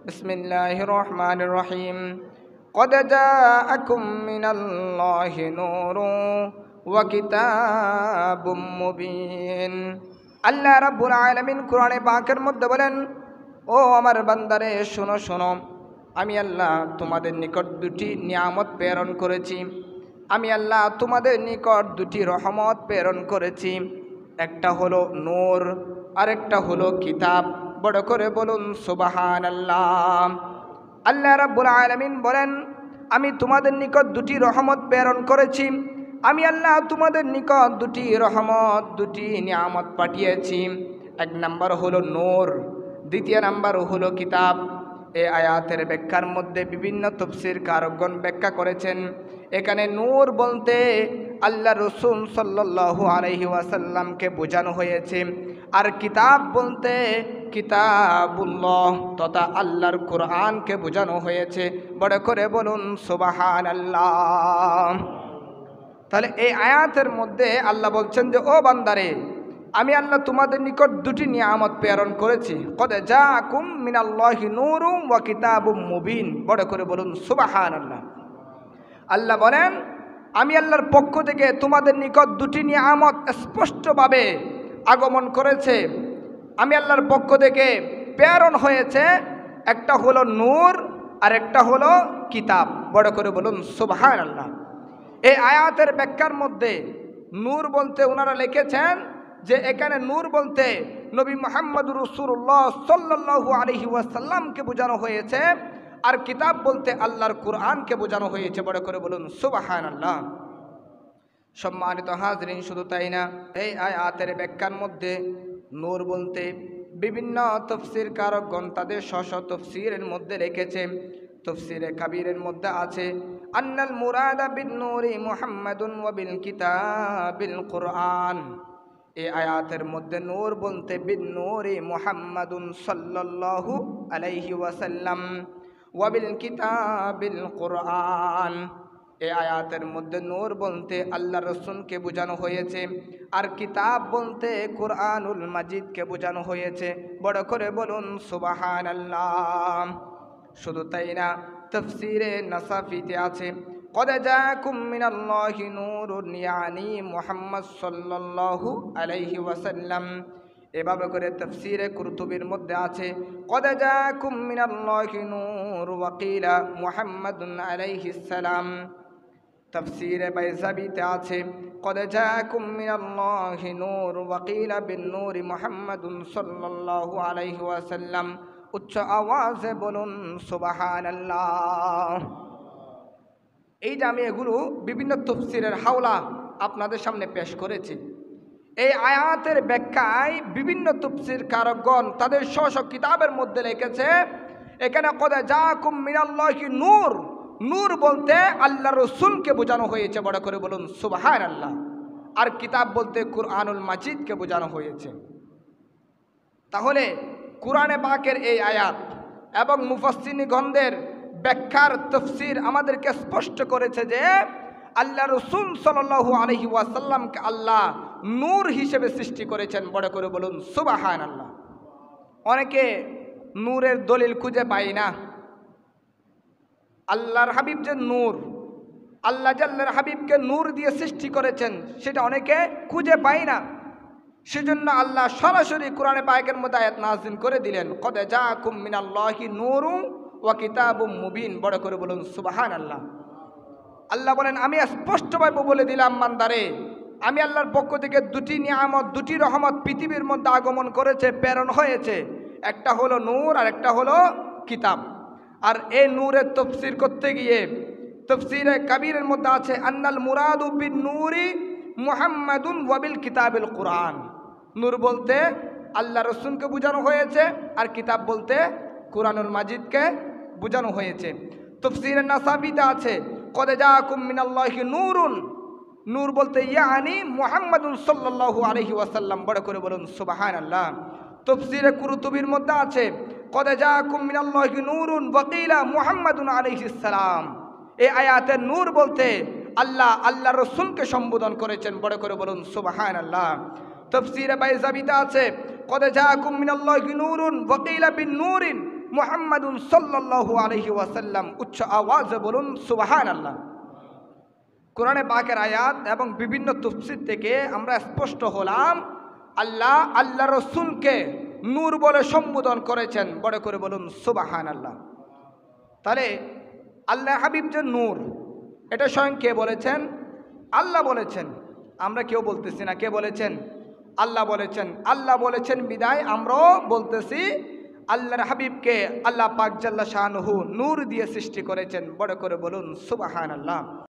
বিসমিল্লাহির রহমানির রহিম। قد جاءكم من الله نور وكتاب مبين। আল্লাহ রাব্বুল আলামিন কোরআনে পাকের মধ্যে বলেন, ও আমার বান্দারে শোনো শোনো, আমি আল্লাহ তোমাদের নিকট দুটি নিয়ামত প্রেরণ করেছি। আমি আল্লাহ তোমাদের নিকট দুটি রহমত প্রেরণ করেছি। একটা হলো নূর, আরেকটা হলো কিতাব। বড় করে বলুন সুবহানাল্লাহ। আল্লাহ রাব্বুল আলামিন বলেন, আমি তোমাদের নিকট দুটি রহমত প্রেরণ করেছি। আমি আল্লাহ তোমাদের নিকট দুটি রহমত, দুটি নিয়ামত পাঠিয়েছি। এক নাম্বার হলো নূর, দ্বিতীয় নাম্বার হলো কিতাব। এই আয়াতের ব্যাখ্যার মধ্যে বিভিন্ন তাফসীর কারকগণ ব্যাখ্যা করেছেন। এখানে নূর বলতে আল্লাহ রসুল সাল্লাল্লাহু আলাইহি ওয়াসাল্লামকে বোঝানো হয়েছে, আর কিতাব বলতে কিতাবুল্লাহ তথা আল্লাহর কোরআনকে বোঝানো হয়েছে। বড় করে বলুন সুবহানাল্লাহ। তাহলে এই আয়াতের মধ্যে আল্লাহ বলছেন যে, ও বান্দারে, আমি আল্লাহ তোমাদের নিকট দুটি নিয়ামত প্রেরণ করেছি। কদ জাআকুম মিনাল্লাহি নূরুম ওয়া কিতাবুম মুবিন। বড় করে বলুন সুবহানাল্লাহ। আল্লাহ বলেন, আমি আল্লাহর পক্ষ থেকে তোমাদের নিকট দুটি নিয়ামত স্পষ্টভাবে আগমন করেছে। আমি আল্লাহর পক্ষ থেকে প্রেরণ হয়েছে। একটা হলো নূর আর একটা হলো কিতাব। বড় করে বলুন সুবহানাল্লাহ। এই আয়াতের ব্যাখ্যার মধ্যে নূর বলতে ওনারা লিখেছেন যে, এখানে নূর বলতে নবী মুহাম্মদুর রাসূলুল্লাহ সাল্লাল্লাহু আলাইহি ওয়াসাল্লামকে বোঝানো হয়েছে, আর কিতাব বলতে আল্লাহর কোরআনকে বোঝানো হয়েছে। বড় করে বলুন সুবহানাল্লাহ। সম্মানিত হাজরিন, শুধু তাই না, এই আয়াতের ব্যাখ্যার মধ্যে নূর বলতে বিভিন্ন তাফসীর কারকগণ তাদের স্ব তাফসীরের মধ্যে রেখেছে। তাফসীরে কাবীরের মধ্যে আছে, আন্নাল মুরাদা বিন নূরি মুহাম্মাদুন ওয়া বিল কিতাবিল কুরআন। এই আয়াতের মধ্যে নূর বলতে বিন নূরি মুহাম্মাদুন সাল্লাল্লাহু আলাইহি ওয়াসাল্লাম ওয়া বিল কিতাবিল কুরআন। এই আয়াতের মধ্যে নূর বলতে আল্লাহ রসুলকে বোঝানো হয়েছে, আর কিতাব বলতে কুরআনুল মাজিদকে বোঝানো হয়েছে। বড় করে বলুন সুবহানাল্লাহ। শুধু তাই না, তাফসীরে নাসাফিতে আছে, কদ জাআকুম মিনাল্লাহি নূরুন ইয়ানি মুহাম্মদ সাল্লাল্লাহু আলাইহি ওয়াসাল্লাম। এভাবে করে তাফসীরে কুরতুবির মধ্যে আছে, কদ জাআকুম মিনাল্লাহি নূর ওয়া কিলা মুহাম্মাদুন আলাইহিস সালাম। তাফসীরে বাইজাবিতে আছে, কদ জাআকুম মিনাল্লাহি নূর ওয়া কিলা বিন নূরি মুহাম্মাদুন সাল্লাল্লাহু আলাইহি ওয়াসাল্লাম। উচ্চ আওয়াজে বলুন সুবহানাল্লাহ। এই যে আমি এগুলো বিভিন্ন তাফসীরের হাওলা আপনাদের সামনে পেশ করেছি। এই আয়াতের ব্যাখ্যায় বিভিন্ন তাফসীর কারকগণ তাদের স্ব কিতাবের মধ্যে লিখেছে, এখানে কদ জাআকুম মিনাল্লাহি নূর, নূর বলতে আল্লাহ রসুলকে বোঝানো হয়েছে। বড় করে বলুন সুবহানাল্লাহ। আর কিতাব বলতে কুরআনুল মাজিদকে বোঝানো হয়েছে। তাহলে কুরআনে পাকের এই আয়াত এবং মুফাসসিরগণদের ব্যাখ্যার তাফসীর আমাদেরকে স্পষ্ট করেছে যে, আল্লাহ রসুল সাল্লাল্লাহু আলাইহি ওয়াসাল্লামকে আল্লাহ নূর হিসেবে সৃষ্টি করেছেন। বড় করে বলুন সুবহানাল্লাহ। অনেকে নূরের দলিল খুঁজে পায় না। আল্লাহর হাবিব যে নূর, আল্লাহ আল্লাহর হাবিবকে নূর দিয়ে সৃষ্টি করেছেন, সেটা অনেকে খুঁজে পায় না। সেজন্য আল্লাহ সরাসরি কোরআনে পাকের মধ্যে আয়াত নাযিল করে দিলেন, কদ জাআকুম মিনাল্লাহি নূরুন ওয়া কিতাবুম মুবিন। বড় করে বলুন সুবহানাল্লাহ। আল্লাহ বলেন, আমি স্পষ্টভাবে বলে দিলাম বান্দারে, আমি আল্লাহর পক্ষ থেকে দুটি নিয়ামত, দুটি রহমত পৃথিবীর মধ্যে আগমন করেছে, প্রেরণ হয়েছে। একটা হলো নূর আর একটা হলো কিতাব। আর এই নূরের তাফসীর করতে গিয়ে তাফসীরে কাবীরের মধ্যে আছে, আন্নাল মুরাদু বিন নূরি মুহাম্মাদুন ওয়া বিল কিতাবিল কুরআন। নূর বলতে আল্লাহ রসুলকে বোঝানো হয়েছে, আর কিতাব বলতে কুরআনুল মাজিদকে বোঝানো হয়েছে। তাফসীরে নাসাফিতে আছে, কদ জাআকুম মিনাল্লাহি নূরুন, নূর বলতে ইয়ানি মুহাম্মাদুন সাল্লাল্লাহু আলাইহি ওয়াসাল্লাম। বড় করে বলুন সুবহানাল্লাহ। তাফসীরে কুরতুবির মধ্যে আছে, কদ জাআকুম মিনাল্লাহি নূরুন ওয়া কিলা মুহাম্মাদুন আলাইহিস সালাম। এই আয়াতে নূর বলতে আল্লাহ রসুলকে সম্বোধন করেছেন। বড় করে বলুন সুবহানাল্লাহ। তাফসীরে বাইজাবিতে আছে, কদ জাআকুম মিনাল্লাহি নূরুন ওয়া কিলা বিন নূরিন মুহাম্মাদুন সাল্লাল্লাহু আলাইহি ওয়াসাল্লাম। উচ্চ আওয়াজে বলুন সুবহানাল্লাহ। কোরআনে পাকের আয়াত এবং বিভিন্ন তাফসীর থেকে আমরা স্পষ্ট হলাম আল্লাহ রসুলকে নূর বলে সম্বোধন করেছেন। বড় করে বলুন সুবহানাল্লাহ। তাহলে আল্লাহ হাবিব যে নূর, এটা স্বয়ং কে বলেছেন? আল্লাহ বলেছেন। আমরা কেউ বলতেছি না। কে বলেছেন? আল্লাহ বলেছেন। আল্লাহ বলেছেন বিদায় আমরাও বলতেছি আল্লাহর হাবিবকে আল্লাহ পাক জাল্লা শানুহু নূর দিয়ে সৃষ্টি করেছেন। বড় করে বলুন সুবহানাল্লাহ।